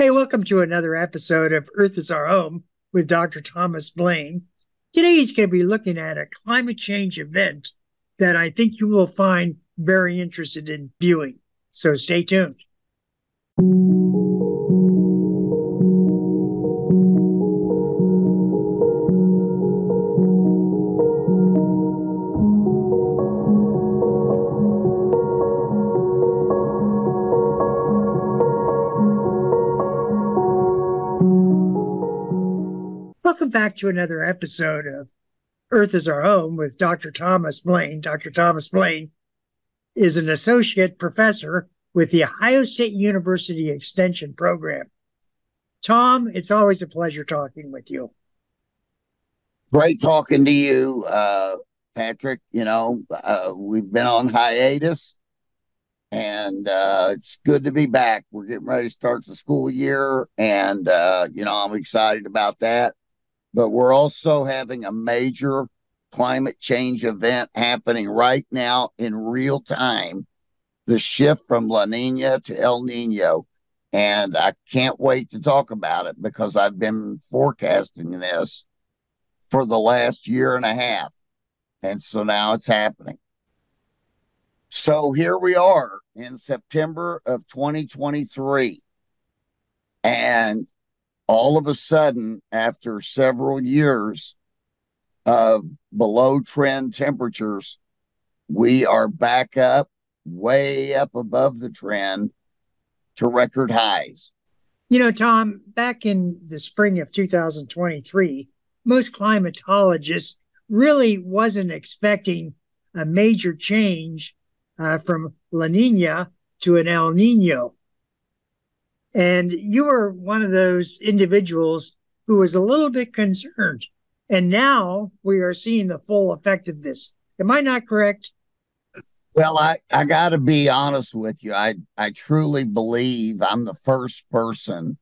Hey, welcome to another episode of Earth is Our Home with Dr. Thomas Blaine. Today he's going to be looking at a climate change event that I think you will find very interested in viewing. So stay tuned. Welcome back to another episode of Earth is Our Home with Dr. Thomas Blaine. Dr. Thomas Blaine is an associate professor with the Ohio State University Extension Program. Tom, it's always a pleasure talking with you. Great talking to you, Patrick. We've been on hiatus, and it's good to be back. We're getting ready to start the school year, and I'm excited about that. But we're also having a major climate change event happening right now in real time, the shift from La Nina to El Nino. And I can't wait to talk about it because I've been forecasting this for the last year and a half. And so now it's happening. So here we are in September of 2023. And all of a sudden, after several years of below trend temperatures, we are back up, way up above the trend to record highs. You know, Tom, back in the spring of 2023, most climatologists really wasn't expecting a major change from La Nina to an El Nino. And you were one of those individuals who was a little bit concerned. And now we are seeing the full effect of this. Am I not correct? Well, I got to be honest with you. I truly believe I'm the first person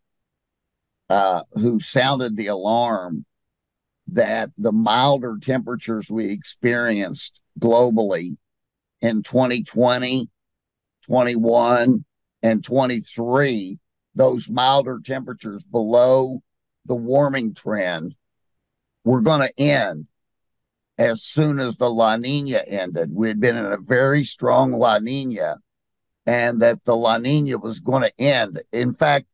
who sounded the alarm that the milder temperatures we experienced globally in 2020, 21, and 23, those milder temperatures below the warming trend were going to end as soon as the La Nina ended. We had been in a very strong La Nina, and that the La Nina was going to end. In fact,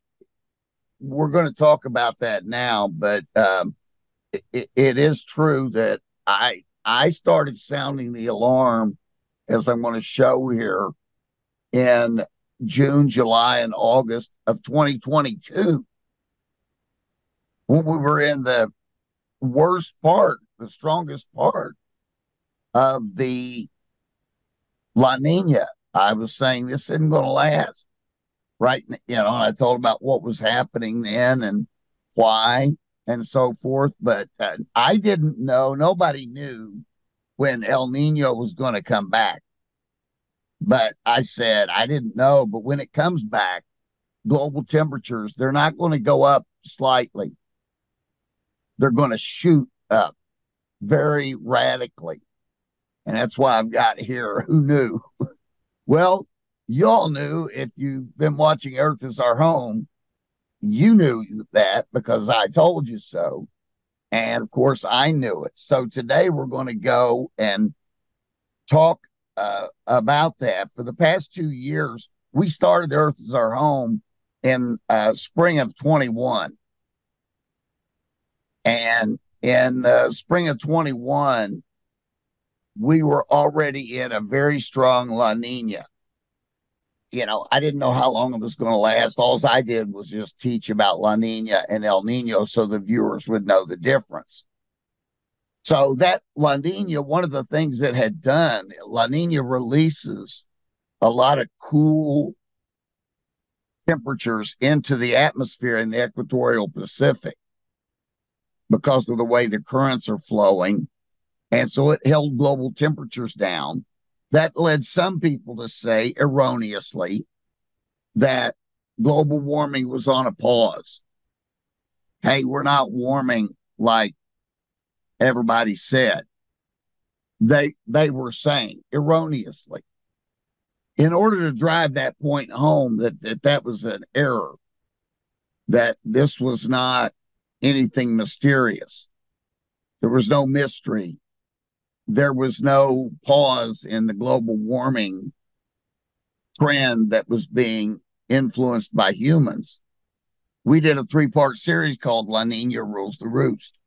we're going to talk about that now, but it is true that I started sounding the alarm, as I'm going to show here, in June, July, and August of 2022, when we were in the worst part, the strongest part of the La Nina. I was saying this isn't going to last, right? And I told about what was happening then and why and so forth. But I didn't know, nobody knew when El Nino was going to come back. But I said, I didn't know. But when it comes back, global temperatures, they're not going to go up slightly. They're going to shoot up very radically. And that's why I've got here, who knew? Well, you all knew. If you've been watching Earth is Our Home, you knew that because I told you so. And of course, I knew it. So today we're going to go and talk about that. For the past 2 years, we started Earth is Our Home in spring of 21. And in spring of 21, we were already in a very strong La Nina. I didn't know how long it was going to last. All I did was just teach about La Nina and El Nino so the viewers would know the difference. So that La Nina, one of the things that had done, La Nina releases a lot of cool temperatures into the atmosphere in the equatorial Pacific because of the way the currents are flowing. And so it held global temperatures down. That led some people to say, erroneously, that global warming was on a pause. Hey, we're not warming like everybody said. They were saying erroneously. In order to drive that point home that was an error, that this was not anything mysterious. There was no mystery. There was no pause in the global warming trend that was being influenced by humans. We did a 3-part series called La Nina Rules the Roost.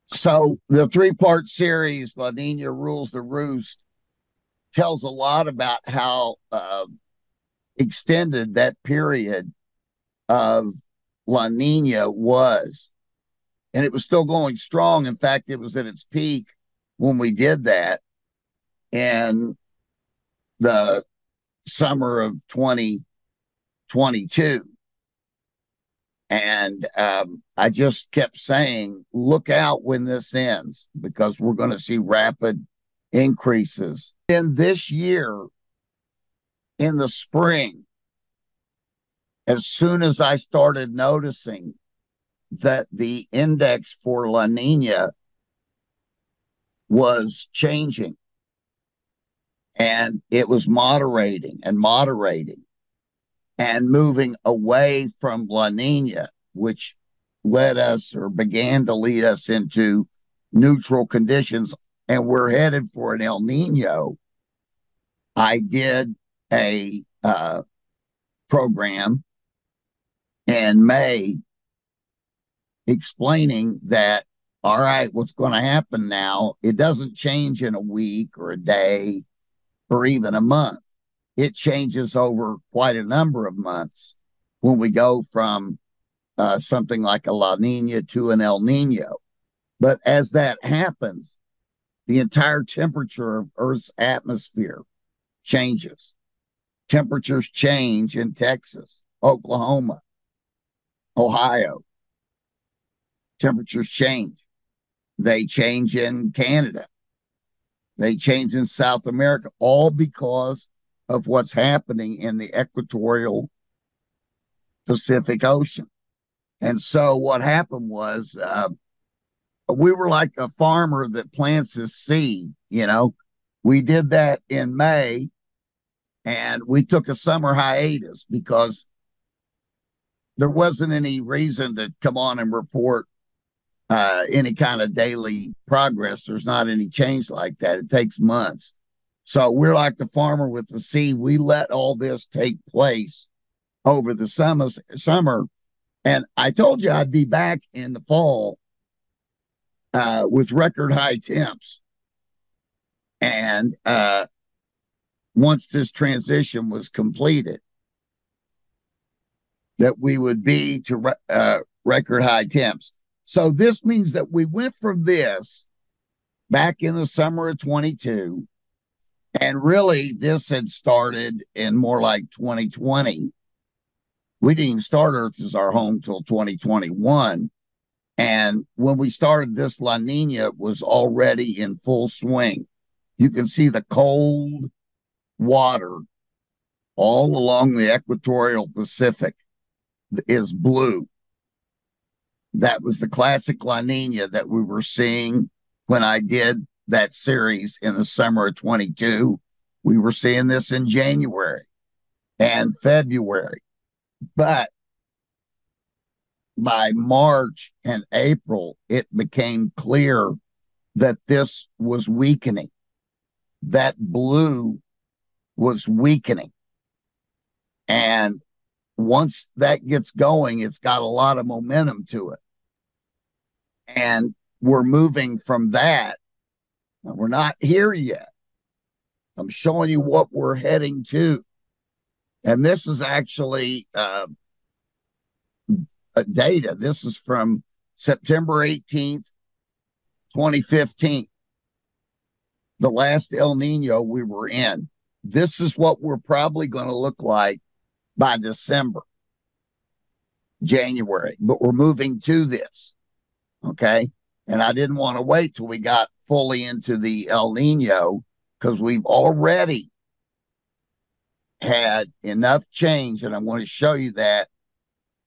So the 3-part series, La Nina Rules the Roost, tells a lot about how extended that period of La Nina was. And it was still going strong. In fact, it was at its peak when we did that in the summer of 2022. And I just kept saying, look out when this ends, because we're going to see rapid increases. In this year, in the spring, as soon as I started noticing that the index for La Nina was changing, and it was moderating and moving away from La Nina, which led us or began to lead us into neutral conditions, and we're headed for an El Nino. I did a program in May explaining that, all right, what's going to happen now, it doesn't change in a week or a day or even a month. It changes over quite a number of months when we go from something like a La Nina to an El Nino. But as that happens, the entire temperature of Earth's atmosphere changes. Temperatures change in Texas, Oklahoma, Ohio. Temperatures change. They change in Canada. They change in South America, all because of what's happening in the equatorial Pacific Ocean. And so what happened was we were like a farmer that plants his seed. We did that in May, and we took a summer hiatus because there wasn't any reason to come on and report any kind of daily progress. There's not any change like that. It takes months. So we're like the farmer with the seed. We let all this take place over the summer. And I told you I'd be back in the fall with record high temps. And once this transition was completed, that we would be to record high temps. So this means that we went from this back in the summer of 22, and really this had started in more like 2020. We didn't even start Earth as our home till 2021. And when we started this, La Nina was already in full swing. You can see the cold water all along the equatorial Pacific is blue. That was the classic La Nina that we were seeing when I did that series in the summer of 22. We were seeing this in January and February. But by March and April, it became clear that this was weakening. That blue was weakening. And once that gets going, it's got a lot of momentum to it. And we're moving from that. We're not here yet. I'm showing you what we're heading to. And this is actually data. This is from September 18th, 2015. The last El Nino we were in. This is what we're probably going to look like by December, January, but we're moving to this. Okay. And I didn't want to wait till we got fully into the El Nino, because we've already had enough change. And I'm going to show you that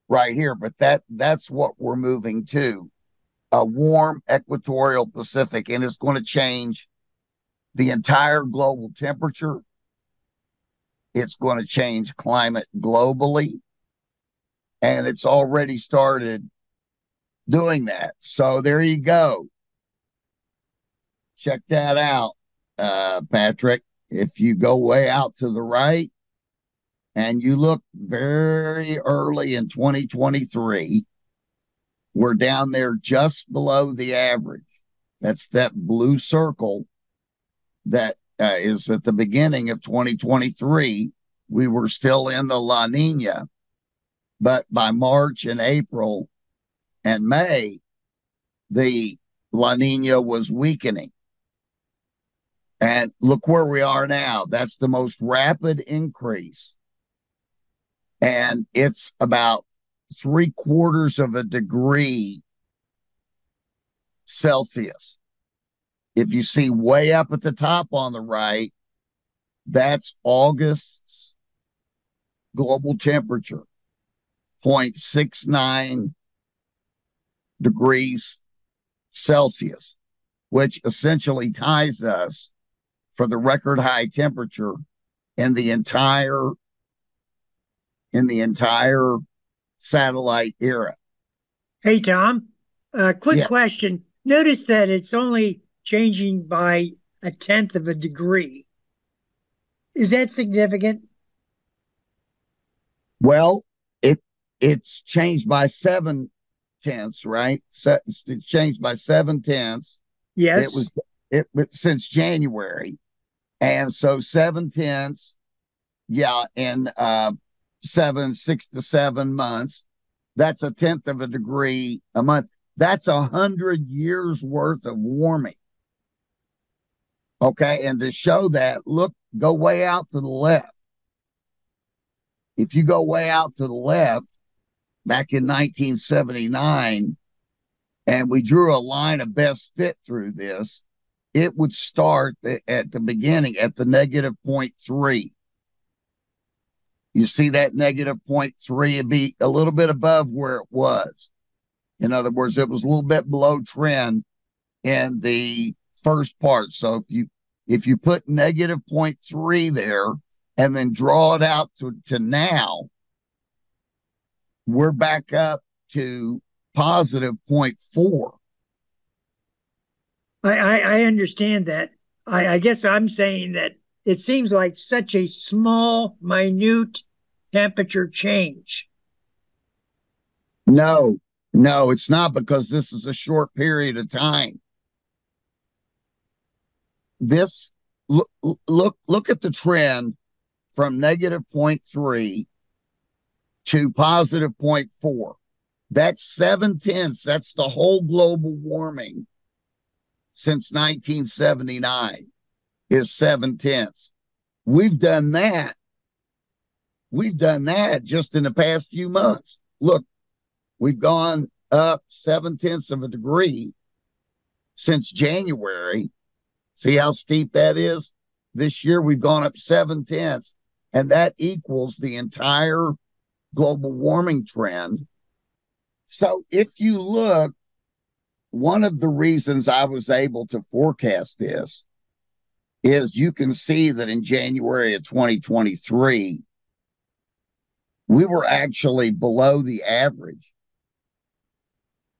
right here. But that's what we're moving to, a warm equatorial Pacific. And it's going to change the entire global temperature. It's going to change climate globally. and it's already started doing that. So there you go. Check that out, Patrick. If you go way out to the right and you look very early in 2023, we're down there just below the average. That's that blue circle that is at the beginning of 2023. We were still in the La Nina, but by March and April and May, the La Nina was weakening. And look where we are now. That's the most rapid increase. And it's about 3/4 of a degree Celsius. If you see way up at the top on the right, that's August's global temperature, 0.69 degrees Celsius, which essentially ties us for the record high temperature in the entire satellite era. Hey, Tom, quick Yeah. question. Notice that it's only changing by 1/10 of a degree. Is that significant? Well, it's changed by 7/10, right? So it's changed by 7/10. It Yes. was since January, and so 7/10, yeah, in 6 to 7 months, that's 1/10 of a degree a month. That's 100 years worth of warming. Okay, and to show that, look, go way out to the left. If you go way out to the left, back in 1979, and we drew a line of best fit through this, it would start at the beginning at the -0.3. You see that -0.3 would be a little bit above where it was. In other words, it was a little bit below trend in the first part. So if you put -0.3 there and then draw it out to now, we're back up to +0.4. I understand that. I guess I'm saying that it seems like such a small, minute temperature change. No, it's not, because this is a short period of time. This look at the trend from -0.3 to +0.4. That's 7/10. That's the whole global warming since 1979 is 7/10. We've done that. We've done that just in the past few months. Look, we've gone up 7/10 of a degree since January. See how steep that is? This year we've gone up 7/10, and that equals the entire global warming trend. So if you look, one of the reasons I was able to forecast this is you can see that in January of 2023, we were actually below the average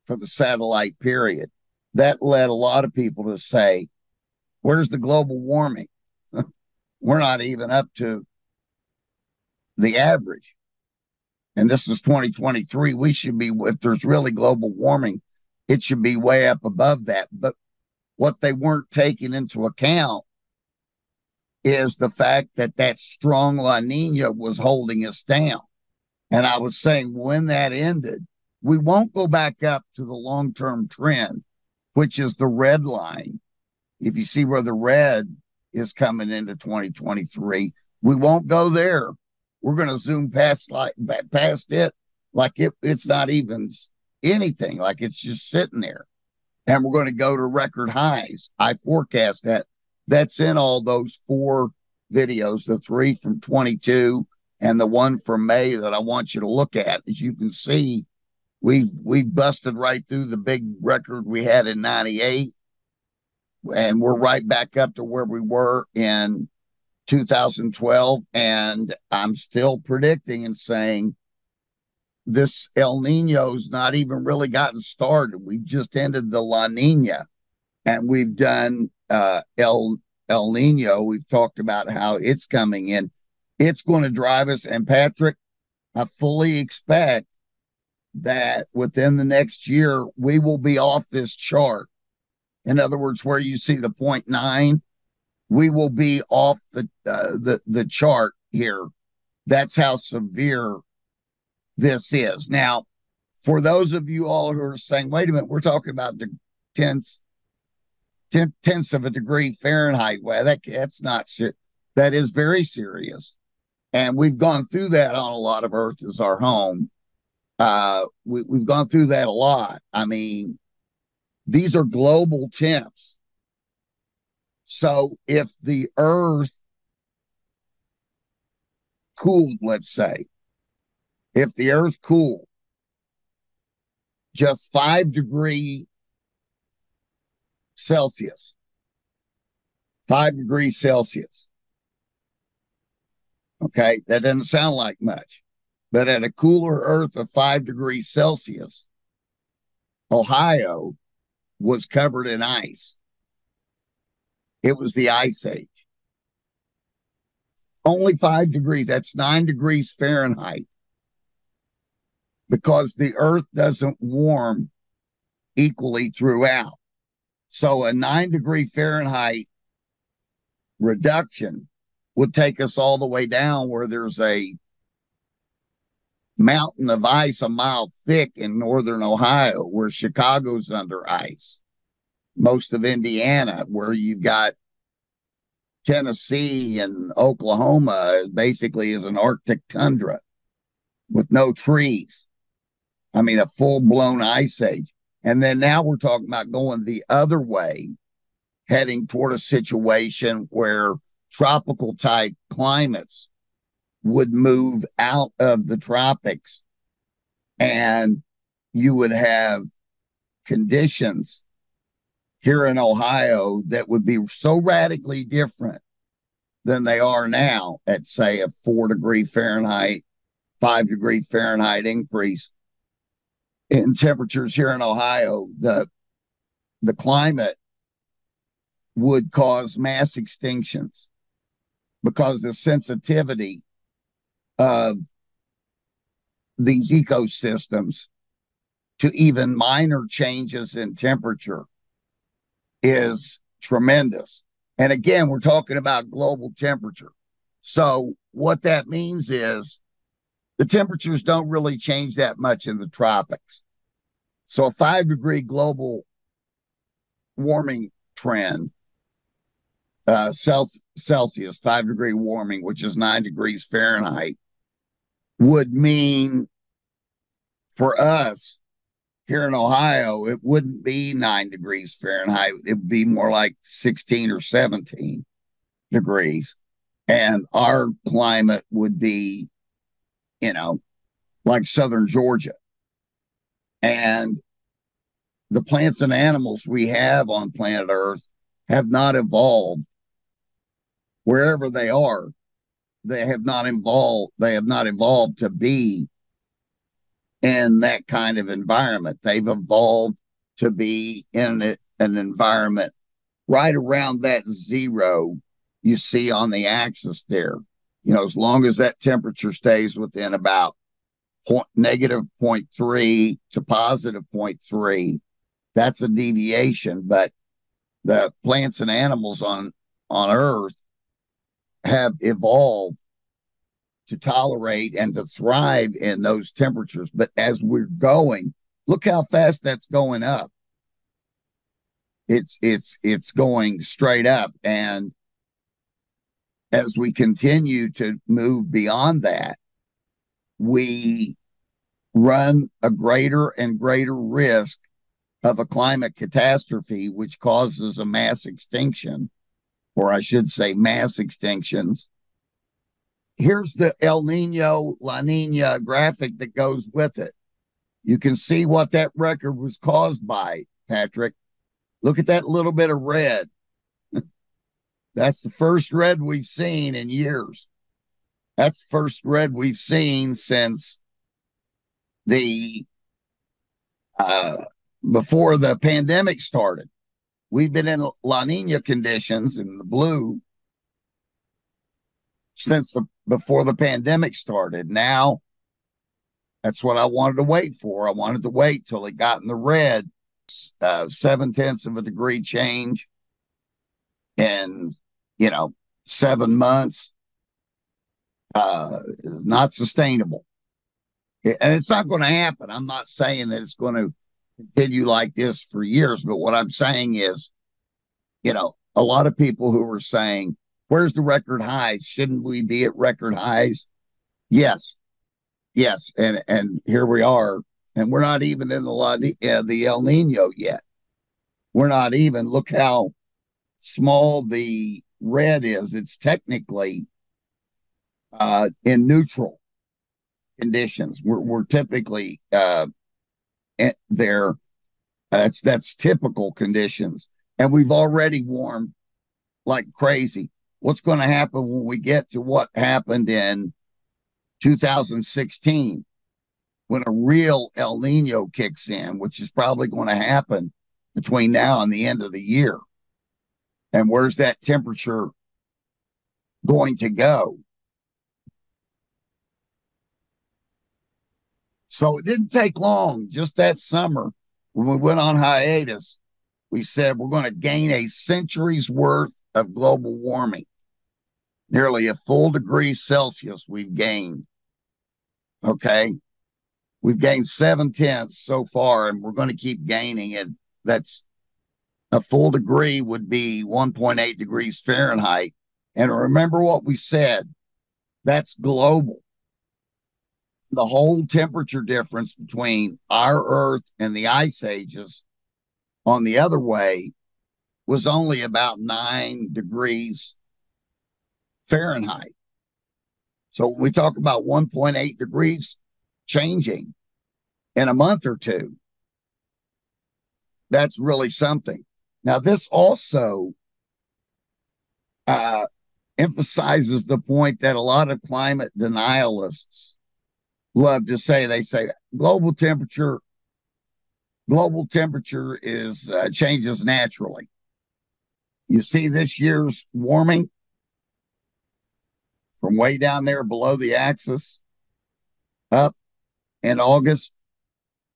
for the satellite period. That led a lot of people to say, where's the global warming? We're not even up to the average. And this is 2023. We should be, if there's really global warming, it should be way up above that. But what they weren't taking into account is the fact that that strong La Nina was holding us down. And I was saying, when that ended, we won't go back up to the long-term trend, which is the red line. If you see where the red is coming into 2023, we won't go there. We're going to zoom past it like it's not even anything, like it's just sitting there. And we're going to go to record highs. I forecast that. That's in all those 4 videos, the 3 from 22 and the 1 from May that I want you to look at. As you can see, we've busted right through the big record we had in 98. And we're right back up to where we were in 2012. And I'm still predicting and saying this El Nino's not even really gotten started. We've just ended the La Nina, and we've done El Nino. We've talked about how it's coming in. It's going to drive us. And Patrick, I fully expect that within the next year, we will be off this chart. In other words, where you see the 0.9, we will be off the chart here. That's how severe this is. Now, for those of you all who are saying, wait a minute, we're talking about the tenths of a degree Fahrenheit. Well, that's not shit. That is very serious. And we've gone through that on a lot of Earth as our home. We've gone through that a lot. I mean, these are global temps. So if the Earth cooled, let's say, if the Earth cooled just 5 degrees Celsius, 5 degrees Celsius, okay, that doesn't sound like much. But at a cooler Earth of 5 degrees Celsius, Ohio was covered in ice. It was the Ice Age. Only 5 degrees, that's 9 degrees Fahrenheit. Because the Earth doesn't warm equally throughout. So a 9-degree Fahrenheit reduction would take us all the way down where there's a mountain of ice a mile thick in northern Ohio, where Chicago's under ice. Most of Indiana, where you've got Tennessee and Oklahoma, basically is an Arctic tundra with no trees. I mean, a full-blown ice age. And then now we're talking about going the other way, heading toward a situation where tropical type climates would move out of the tropics, and you would have conditions here in Ohio that would be so radically different than they are now at, say, a 4-degree Fahrenheit, 5-degree Fahrenheit increase in temperatures here in Ohio. The climate would cause mass extinctions because the sensitivity of these ecosystems to even minor changes in temperature is tremendous. And again, we're talking about global temperature. So what that means is the temperatures don't really change that much in the tropics. So a 5-degree global warming trend, Celsius, 5-degree warming, which is 9 degrees Fahrenheit, would mean for us here in Ohio, it wouldn't be 9 degrees Fahrenheit. It would be more like 16 or 17 degrees. And our climate would be, like southern Georgia. And the plants and animals we have on planet Earth have not evolved wherever they are. They have not evolved to be in that kind of environment. They've evolved to be in an environment right around that zero you see on the axis there. As long as that temperature stays within about negative 0.3 to positive 0.3, that's a deviation. But the plants and animals on Earth have evolved to tolerate and to thrive in those temperatures. But as we're going, look how fast that's going up. It's going straight up. And as we continue to move beyond that, we run a greater and greater risk of a climate catastrophe, which causes a mass extinction, or I should say mass extinctions. Here's the El Nino, La Nina graphic that goes with it. You can see what that record was caused by, Patrick. Look at that little bit of red. That's the first red we've seen in years. That's the first red we've seen since the uh, before the pandemic started. We've been in La Nina conditions in the blue since before the pandemic started. Now, that's what I wanted to wait for. I wanted to wait till it got in the red. 7/10 of a degree change in 7 months is not sustainable, and it's not going to happen. I'm not saying that it's going to continue like this for years, but what I'm saying is, a lot of people who are saying, where's the record highs? Shouldn't we be at record highs? Yes. Yes. And here we are. And we're not even in the El Nino yet. We're not even. Look how small the red is. It's technically in neutral conditions. We're typically there. That's typical conditions. And we've already warmed like crazy. What's going to happen when we get to what happened in 2016, when a real El Nino kicks in, which is probably going to happen between now and the end of the year? And where's that temperature going to go? So it didn't take long, just that summer when we went on hiatus, we said we're going to gain a century's worth of global warming. Nearly a full degree Celsius we've gained. Okay. We've gained 7/10 so far, and we're going to keep gaining it. That's a full degree would be 1.8 degrees Fahrenheit. And remember what we said, that's global. The whole temperature difference between our Earth and the ice ages on the other way was only about 9 degrees Fahrenheit. So when we talk about 1.8 degrees changing in a month or two, that's really something. Now, this also emphasizes the point that a lot of climate denialists love to say. They say global temperature is changes naturally. You see this year's warming from way down there below the axis up in August.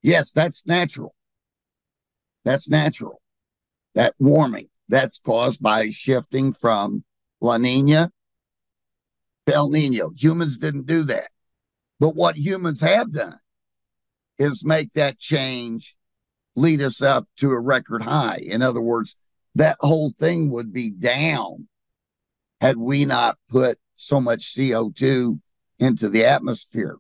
Yes, that's natural. That's natural. That warming, that's caused by shifting from La Nina to El Nino. Humans didn't do that. But what humans have done is make that change lead us up to a record high. In other words, that whole thing would be down had we not put so much CO2 into the atmosphere.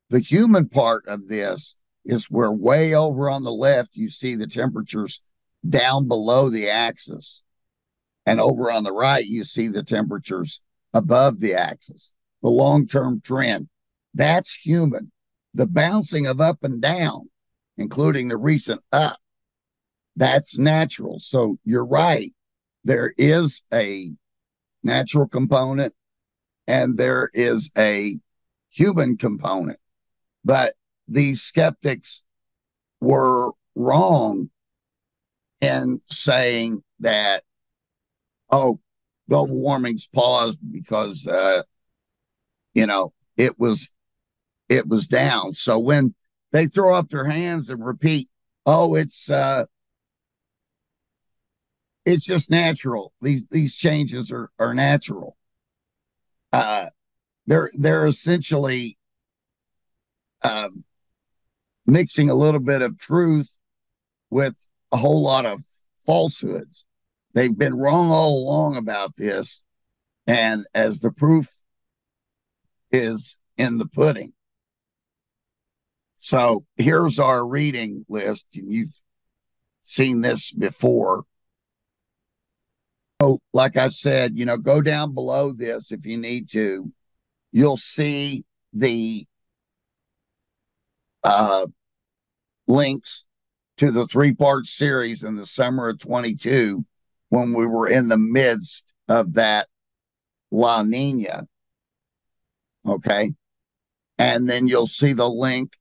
The human part of this is where way over on the left, you see the temperatures down below the axis. And over on the right, you see the temperatures above the axis, the long-term trend. That's human. The bouncing of up and down, including the recent up, that's natural. So you're right. There is a natural component and there is a human component. But these skeptics were wrong in saying that, oh, global warming's paused because, it was down. So when they throw up their hands and repeat, oh, it's just natural. These changes are natural. They're essentially mixing a little bit of truth with a whole lot of falsehoods. They've been wrong all along about this, and as the proof is in the pudding. So here's our reading list, and you've seen this before. So, like I said, go down below this if you need to. You'll see the links to the 3-part series in the summer of 22 when we were in the midst of that La Nina. Okay. And then you'll see the link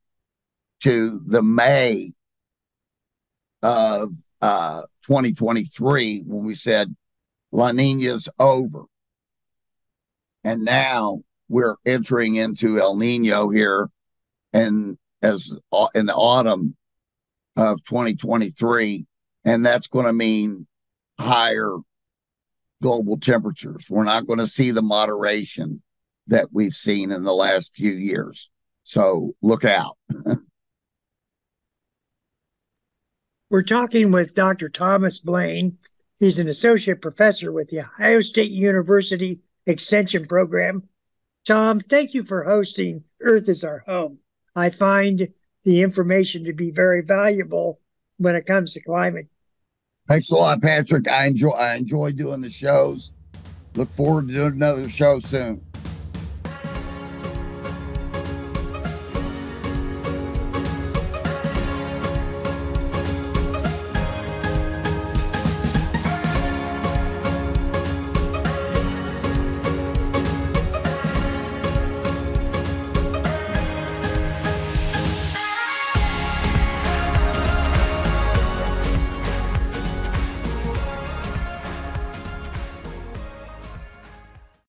to the May of 2023 when we said La Nina's over. And now we're entering into El Nino here and as in the autumn of 2023. And that's going to mean higher global temperatures. We're not going to see the moderation that we've seen in the last few years. So look out. We're talking with Dr. Thomas Blaine. He's an associate professor with the Ohio State University Extension Program. Tom, thank you for hosting Earth is Our Home. I find the information to be very valuable when it comes to climate. Thanks a lot, Patrick. I enjoy doing the shows. Look forward to doing another show soon.